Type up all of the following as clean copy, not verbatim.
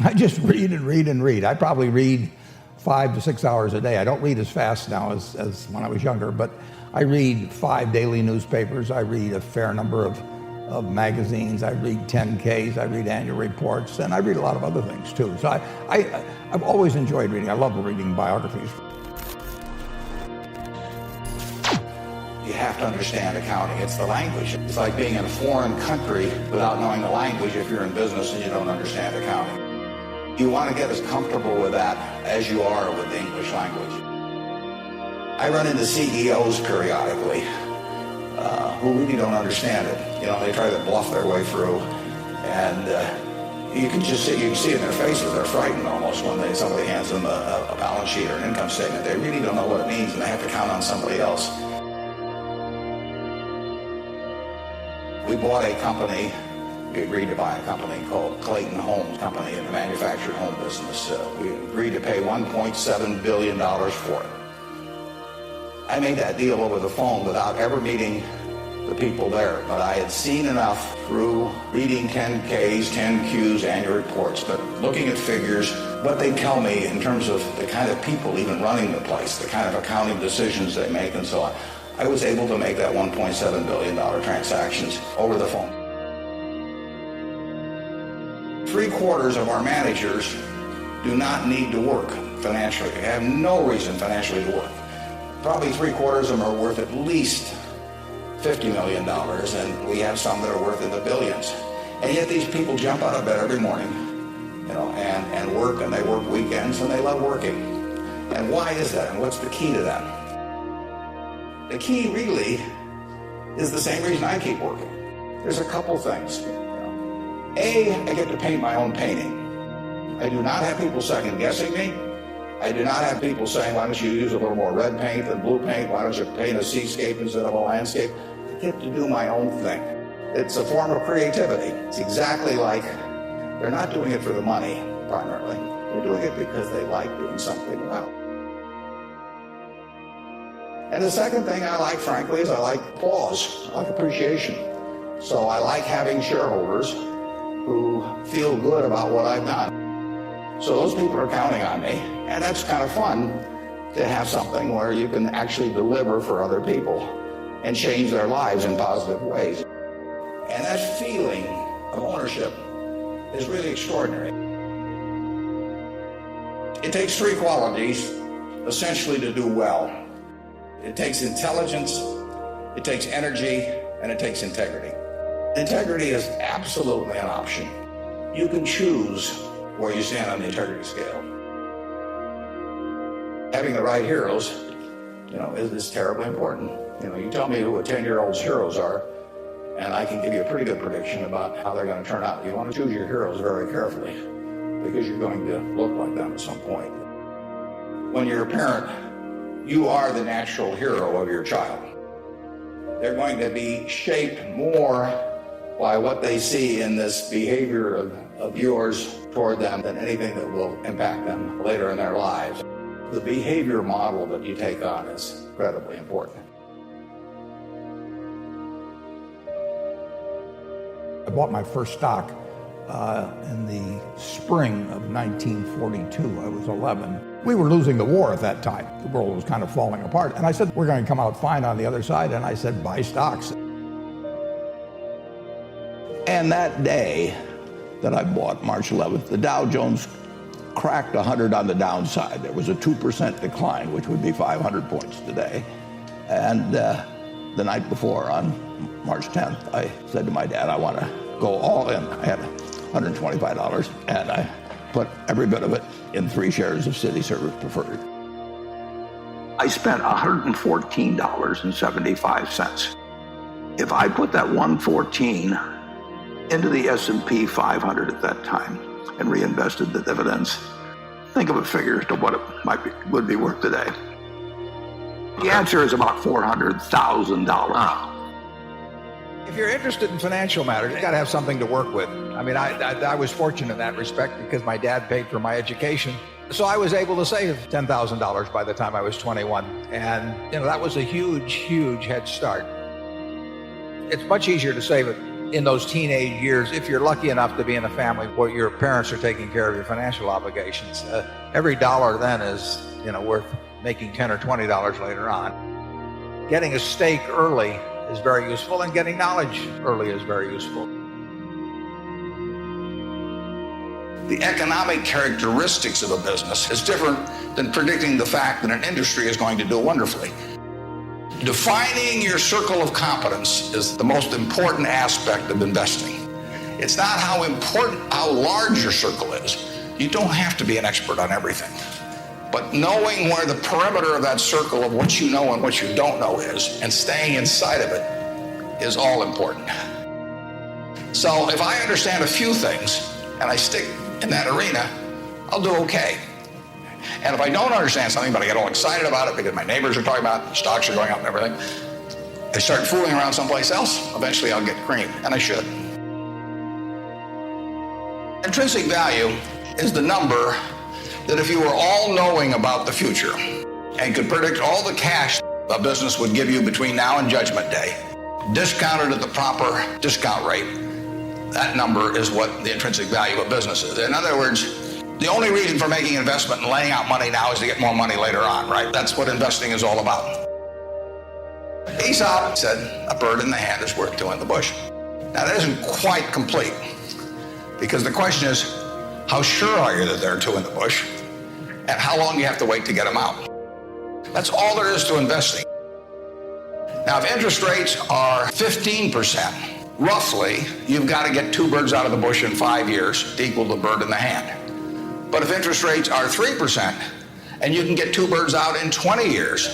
I just read and read and read. I probably read 5 to 6 hours a day. I don't read as fast now as when I was younger, but I read 5 daily newspapers. I read a fair number of magazines. I read 10Ks. I read annual reports, and I read a lot of other things too. So I've always enjoyed reading. I love reading biographies. You have to understand accounting. It's the language. It's like being in a foreign country without knowing the language if you're in business and you don't understand accounting. You want to get as comfortable with that as you are with the English language. I run into CEOs periodically who really don't understand it. You know, they try to bluff their way through, and you can see in their faces they're frightened almost when somebody hands them a balance sheet or an income statement. They really don't know what it means, and they have to count on somebody else. We bought a company. We agreed to buy a company called Clayton Homes Company in the manufactured home business. We agreed to pay $1.7 billion for it. I made that deal over the phone without ever meeting the people there, but I had seen enough through reading 10Ks, 10Qs, annual reports, but looking at figures, what they tell me in terms of the kind of people even running the place, the kind of accounting decisions they make and so on. I was able to make that $1.7 billion transactions over the phone. 3/4 of our managers do not need to work financially. They have no reason financially to work. Probably 3/4 of them are worth at least $50 million, and we have some that are worth in the billions. And yet these people jump out of bed every morning, you know, and work, and they work weekends, and they love working. And why is that? And what's the key to that? The key really is the same reason I keep working. There's a couple things. A, I get to paint my own painting. I do not have people second guessing me. I do not have people saying, why don't you use a little more red paint than blue paint? Why don't you paint a seascape instead of a landscape? I get to do my own thing. It's a form of creativity. It's exactly like they're not doing it for the money, primarily. They're doing it because they like doing something well. And the second thing I like, frankly, is I like applause. I like appreciation. So I like having shareholders who feel good about what I've done. So those people are counting on me, and that's kind of fun to have something where you can actually deliver for other people and change their lives in positive ways. And that feeling of ownership is really extraordinary. It takes 3 qualities, essentially, to do well. It takes intelligence, it takes energy, and it takes integrity. Integrity is absolutely an option. You can choose where you stand on the integrity scale. Having the right heroes, you know, is terribly important. You know, you tell me who a 10-year-old's heroes are, and I can give you a pretty good prediction about how they're going to turn out. You want to choose your heroes very carefully, because you're going to look like them at some point. When you're a parent, you are the natural hero of your child. They're going to be shaped more by what they see in this behavior of yours toward them than anything that will impact them later in their lives. The behavior model that you take on is incredibly important. I bought my first stock in the spring of 1942. I was 11. We were losing the war at that time. The world was kind of falling apart. And I said, we're going to come out fine on the other side. And I said, buy stocks. And that day that I bought, March 11th, the Dow Jones cracked 100 on the downside. There was a 2% decline, which would be 500 points today. And the night before, on March 10th, I said to my dad, I want to go all in. I had $125, and I put every bit of it in 3 shares of City Service Preferred. I spent $114.75. If I put that $114 into the S&P 500 at that time and reinvested the dividends, think of a figure as to what it would be worth today. The answer is about $400,000. If you're interested in financial matters, you got to have something to work with. I mean, I was fortunate in that respect because my dad paid for my education. So I was able to save $10,000 by the time I was 21. And, you know, that was a huge, huge head start. It's much easier to save it in those teenage years, if you're lucky enough to be in a family where your parents are taking care of your financial obligations, every dollar then is, worth making $10 or $20 later on. Getting a stake early is very useful, and getting knowledge early is very useful. The economic characteristics of a business is different than predicting the fact that an industry is going to do wonderfully. Defining your circle of competence is the most important aspect of investing. It's not how large your circle is. You don't have to be an expert on everything. But knowing where the perimeter of that circle of what you know and what you don't know is, and staying inside of it, is all important. So if I understand a few things and I stick in that arena, I'll do okay. And if I don't understand something, but I get all excited about it because my neighbors are talking about it, stocks are going up and everything, I start fooling around someplace else, eventually I'll get creamed, and I should. Intrinsic value is the number that if you were all knowing about the future and could predict all the cash a business would give you between now and Judgment Day, discounted at the proper discount rate, that number is what the intrinsic value of a business is. In other words, the only reason for making investment and laying out money now is to get more money later on, right? That's what investing is all about. Aesop said, a bird in the hand is worth two in the bush. Now that isn't quite complete, because the question is, how sure are you that there are two in the bush? And how long do you have to wait to get them out? That's all there is to investing. Now, if interest rates are 15%, roughly, you've got to get two birds out of the bush in 5 years to equal the bird in the hand. But if interest rates are 3% and you can get two birds out in 20 years,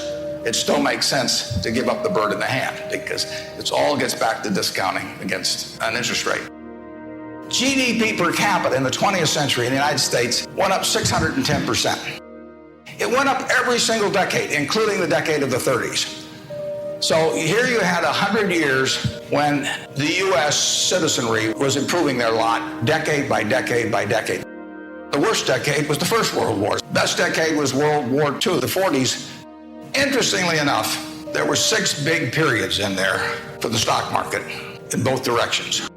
it still makes sense to give up the bird in the hand, because it all gets back to discounting against an interest rate. GDP per capita in the 20th century in the United States went up 610%. It went up every single decade, including the decade of the 30s. So here you had 100 years when the U.S. citizenry was improving their lot, decade by decade by decade. The worst decade was the First World War. Best decade was World War II, the 40s. Interestingly enough, there were 6 big periods in there for the stock market in both directions.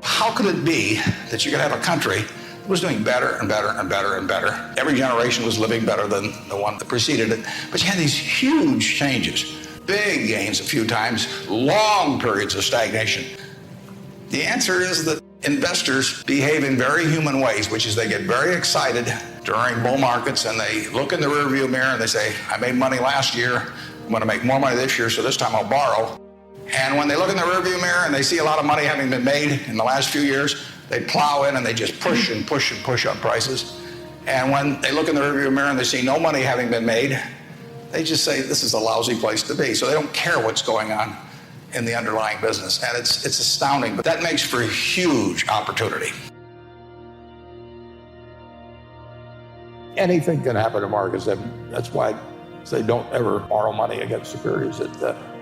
How could it be that you could have a country that was doing better and better and better and better? Every generation was living better than the one that preceded it, but you had these huge changes, big gains a few times, long periods of stagnation. The answer is that investors behave in very human ways, which is they get very excited during bull markets and they look in the rearview mirror and they say, I made money last year, I'm going to make more money this year, so this time I'll borrow. And when they look in the rearview mirror and they see a lot of money having been made in the last few years, they plow in and they just push and push and push up prices. And when they look in the rearview mirror and they see no money having been made, they just say this is a lousy place to be. So they don't care what's going on in the underlying business. And it's astounding, but that makes for a huge opportunity. Anything can happen in markets. That's why I say don't ever borrow money against securities.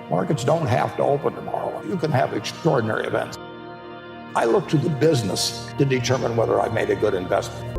Markets don't have to open tomorrow. You can have extraordinary events. I look to the business to determine whether I made a good investment.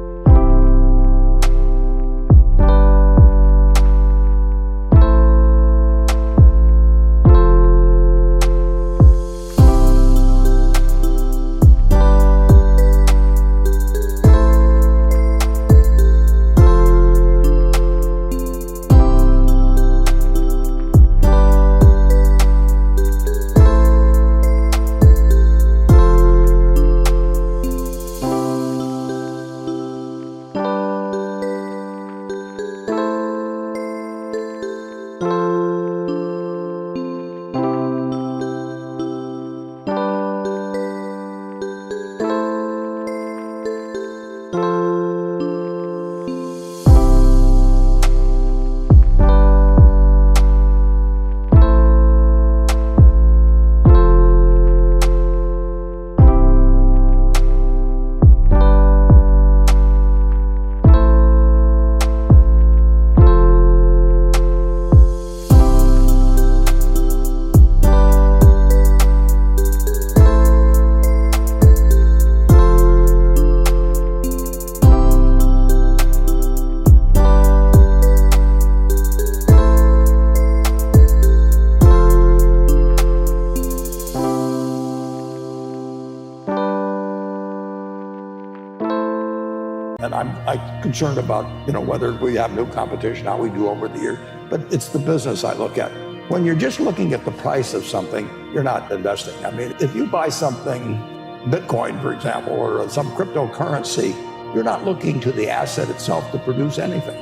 And I'm concerned about, whether we have new competition, how we do over the years. But it's the business I look at. When you're just looking at the price of something, you're not investing. I mean, if you buy something, Bitcoin, for example, or some cryptocurrency, you're not looking to the asset itself to produce anything.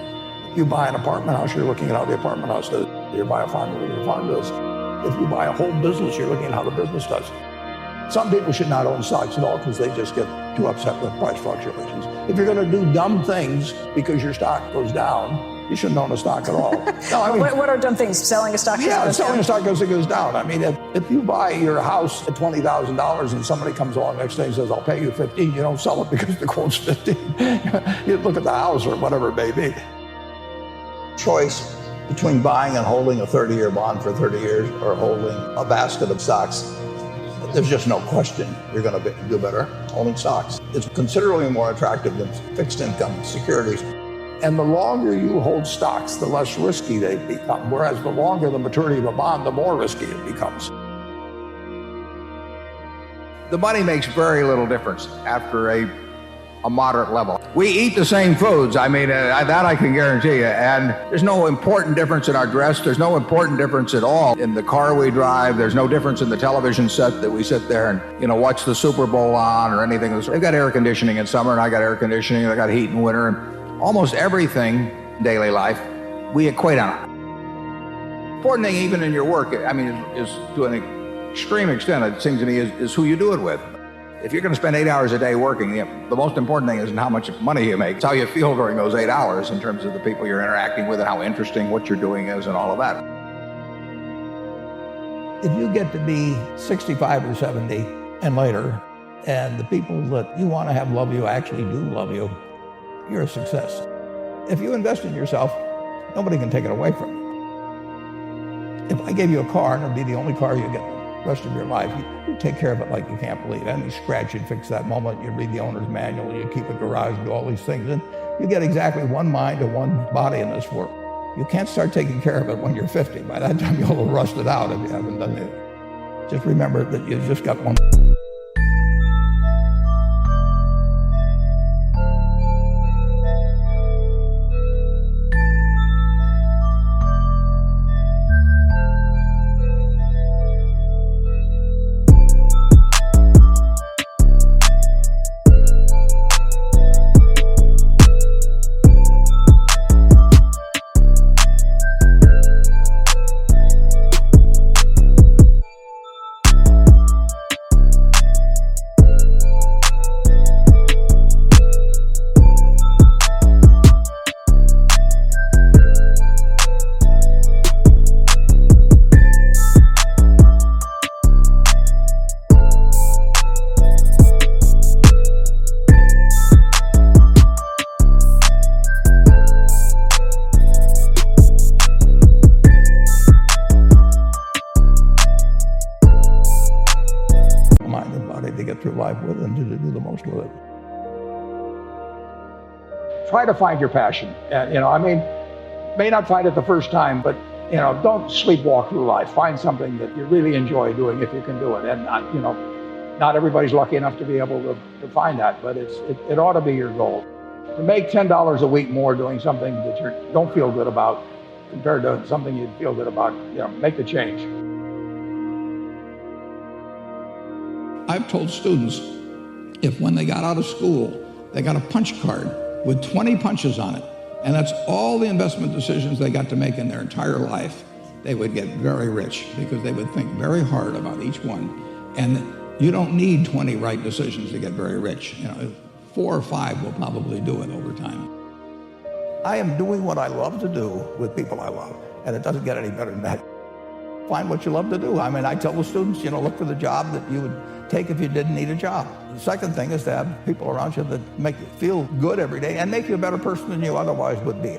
If you buy an apartment house, you're looking at how the apartment house does. If you buy a farm, you're looking at how the farm does. If you buy a whole business, you're looking at how the business does. Some people should not own stocks at all because they just get too upset with price fluctuations. If you're going to do dumb things because your stock goes down, you shouldn't own a stock at all. No, I mean, what are dumb things? Selling a stock? Yeah, selling a stock because it goes down. I mean, if you buy your house at $20,000 and somebody comes along next day and says, I'll pay you 15, you don't sell it because the quote's 15. You look at the house or whatever it may be. Choice between buying and holding a 30-year bond for 30 years or holding a basket of stocks. There's just no question you're going to do better owning stocks. It's considerably more attractive than fixed income securities. And the longer you hold stocks, the less risky they become. Whereas the longer the maturity of a bond, the more risky it becomes. The money makes very little difference after a moderate level. We eat the same foods. I mean, that I can guarantee you. And there's no important difference in our dress. There's no important difference at all in the car we drive. There's no difference in the television set that we sit there and, watch the Super Bowl on or anything. They've got air conditioning in summer and I got air conditioning. I got heat in winter. And almost everything in daily life, we equate on it. Important thing, even in your work, is to an extreme extent, it seems to me, is who you do it with. If you're going to spend 8 hours a day working, the most important thing isn't how much money you make. It's how you feel during those 8 hours in terms of the people you're interacting with and how interesting what you're doing is and all of that. If you get to be 65 or 70 and later, and the people that you want to have love you actually do love you, you're a success. If you invest in yourself, nobody can take it away from you. If I gave you a car and it'd be the only car you get the rest of your life, you take care of it like you can't believe. Any scratch, you'd fix that moment. You'd read the owner's manual. You keep a garage, do all these things. And you get exactly one mind and one body in this world. You can't start taking care of it when you're 50. By that time, you'll have rusted out if you haven't done it. Just remember that you just got one. To get through life with and to do the most with it. Try to find your passion. May not find it the first time, but don't sleepwalk through life. Find something that you really enjoy doing if you can do it. And not everybody's lucky enough to be able to find that, but it ought to be your goal. To make $10 a week more doing something that you don't feel good about compared to something you'd feel good about, make the change. I've told students, if when they got out of school, they got a punch card with 20 punches on it, and that's all the investment decisions they got to make in their entire life, they would get very rich because they would think very hard about each one. And you don't need 20 right decisions to get very rich. 4 or 5 will probably do it over time. I am doing what I love to do with people I love, and it doesn't get any better than that. Find what you love to do. I tell the students, look for the job that you would take if you didn't need a job. The second thing is to have people around you that make you feel good every day and make you a better person than you otherwise would be.